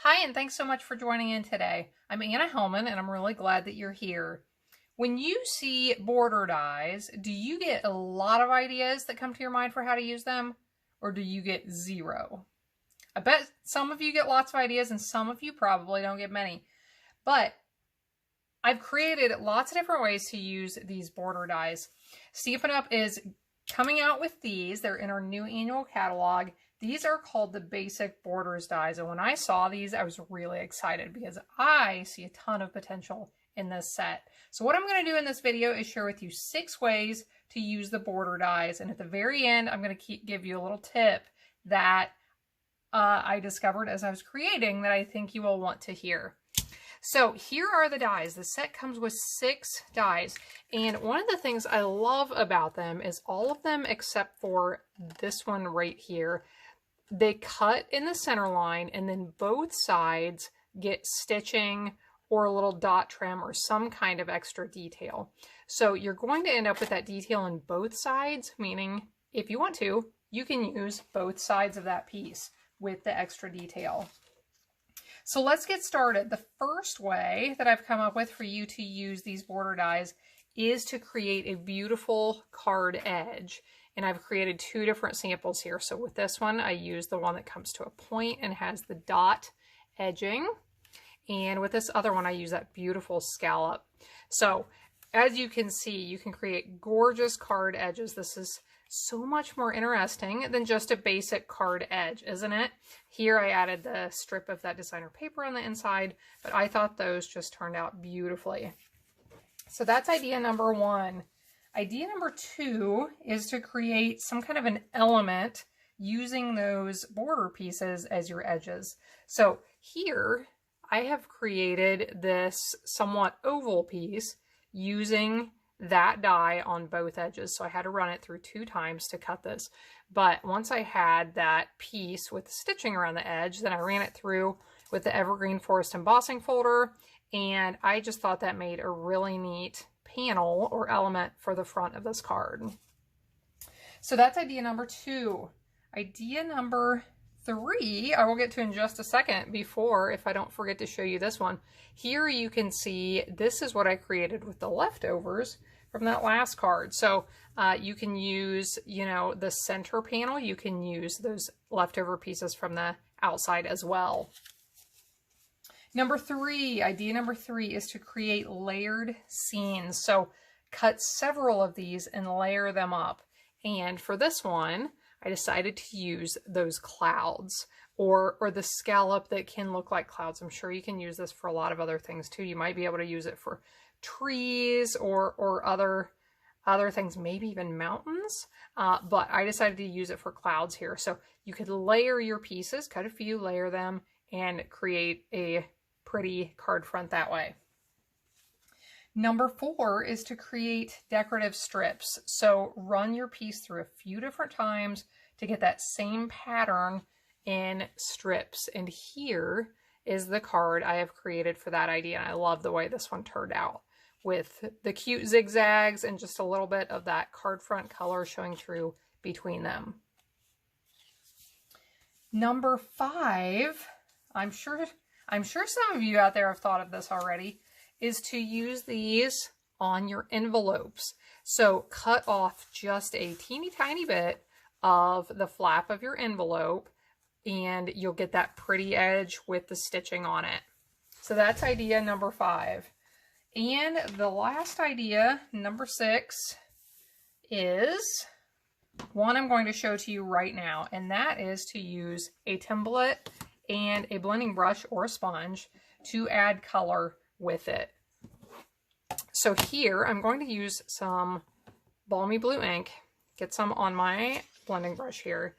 Hi, and thanks so much for joining in today. I'm Anna Hellman, and I'm really glad that you're here. When you see border dies, do you get a lot of ideas that come to your mind for how to use them, or do you get zero? I bet some of you get lots of ideas, and some of you probably don't get many. But I've created lots of different ways to use these border dies. Stampin' Up! Is coming out with these. They're in our new annual catalog. These are called the Basic Borders dies, and when I saw these, I was really excited because I see a ton of potential in this set. So what I'm going to do in this video is share with you 6 ways to use the border dies, and at the very end, I'm going to give you a little tip that I discovered as I was creating that I think you will want to hear. So here are the dies. The set comes with 6 dies, and one of the things I love about them is all of them except for this one right here, they cut in the center line, and then both sides get stitching or a little dot trim or some kind of extra detail. So you're going to end up with that detail on both sides, meaning if you want to, you can use both sides of that piece with the extra detail. So let's get started. The first way that I've come up with for you to use these border dies is to create a beautiful card edge. And I've created 2 different samples here. So with this one, I use the one that comes to a point and has the dot edging. And with this other one, I use that beautiful scallop. So as you can see, you can create gorgeous card edges. This is so much more interesting than just a basic card edge, isn't it? Here I added the strip of that designer paper on the inside, but I thought those just turned out beautifully. So that's idea number 1. Idea number 2 is to create some kind of an element using those border pieces as your edges. So here I have created this somewhat oval piece using that die on both edges. So I had to run it through 2 times to cut this. But once I had that piece with the stitching around the edge, then I ran it through with the Evergreen Forest embossing folder, and I just thought that made a really neat panel or element for the front of this card. So that's idea number 2. Idea number 3, I will get to in just a second before, if I don't forget to show you this one. Here you can see this is what I created with the leftovers from that last card. So you can use, the center panel. You can use those leftover pieces from the outside as well. Idea number 3 is to create layered scenes. So cut several of these and layer them up. And for this one, I decided to use those clouds or the scallop that can look like clouds. I'm sure you can use this for a lot of other things too. You might be able to use it for trees or other things, maybe even mountains. But I decided to use it for clouds here. So you could layer your pieces, cut a few, layer them, and create a pretty card front that way. Number 4 is to create decorative strips. So run your piece through a few different times to get that same pattern in strips. And here is the card I have created for that idea. And I love the way this one turned out with the cute zigzags and just a little bit of that card front color showing through between them. Number 5, I'm sure some of you out there have thought of this already, is to use these on your envelopes. So cut off just a teeny tiny bit of the flap of your envelope and you'll get that pretty edge with the stitching on it. So that's idea number 5. And the last idea, number 6, is one I'm going to show to you right now, and that is to use a template and a blending brush or a sponge to add color with it. So here I'm going to use some balmy blue ink, get some on my blending brush here,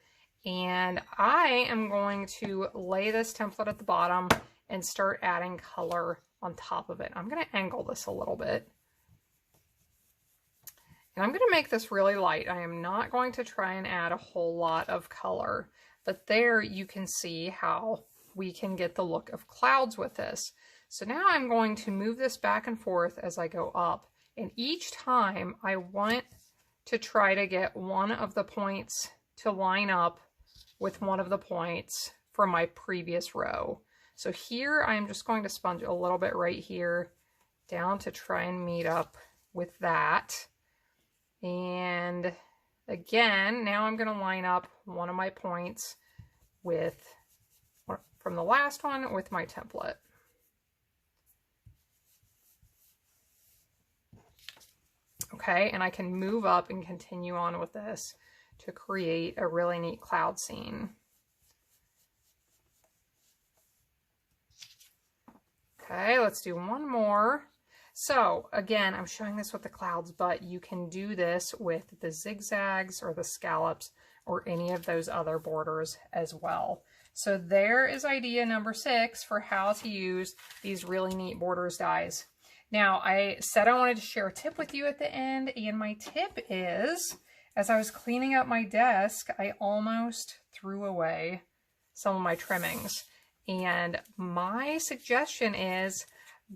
and I am going to lay this template at the bottom and start adding color on top of it. I'm going to angle this a little bit. And I'm going to make this really light. I am not going to try and add a whole lot of color, but there you can see how we can get the look of clouds with this. So now I'm going to move this back and forth as I go up. And each time I want to try to get one of the points to line up with one of the points from my previous row. So here I'm just going to sponge a little bit right here down to try and meet up with that. And again, now I'm going to line up one of my points with, from the last one, with my template. Okay, and I can move up and continue on with this to create a really neat cloud scene. Okay, let's do one more. So again, I'm showing this with the clouds, but you can do this with the zigzags or the scallops or any of those other borders as well. So there is idea number 6 for how to use these really neat borders dies. Now, I said I wanted to share a tip with you at the end, and my tip is, as I was cleaning up my desk, I almost threw away some of my trimmings. And my suggestion is,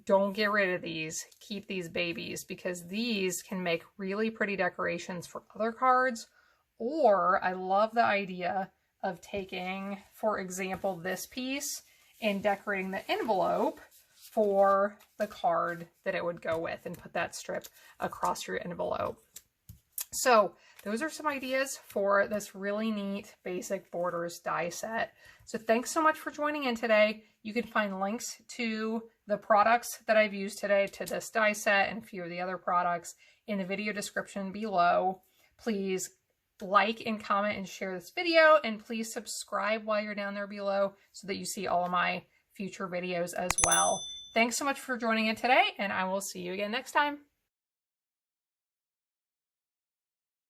don't get rid of these. Keep these babies, because these can make really pretty decorations for other cards. Or I love the idea of taking, for example, this piece and decorating the envelope for the card that it would go with, and put that strip across your envelope. So those are some ideas for this really neat basic borders die set. So thanks so much for joining in today. You can find links to the products that I've used today, to this die set and a few of the other products, in the video description below. Please like and comment and share this video, and please subscribe while you're down there below so that you see all of my future videos as well. Thanks so much for joining in today, and I will see you again next time.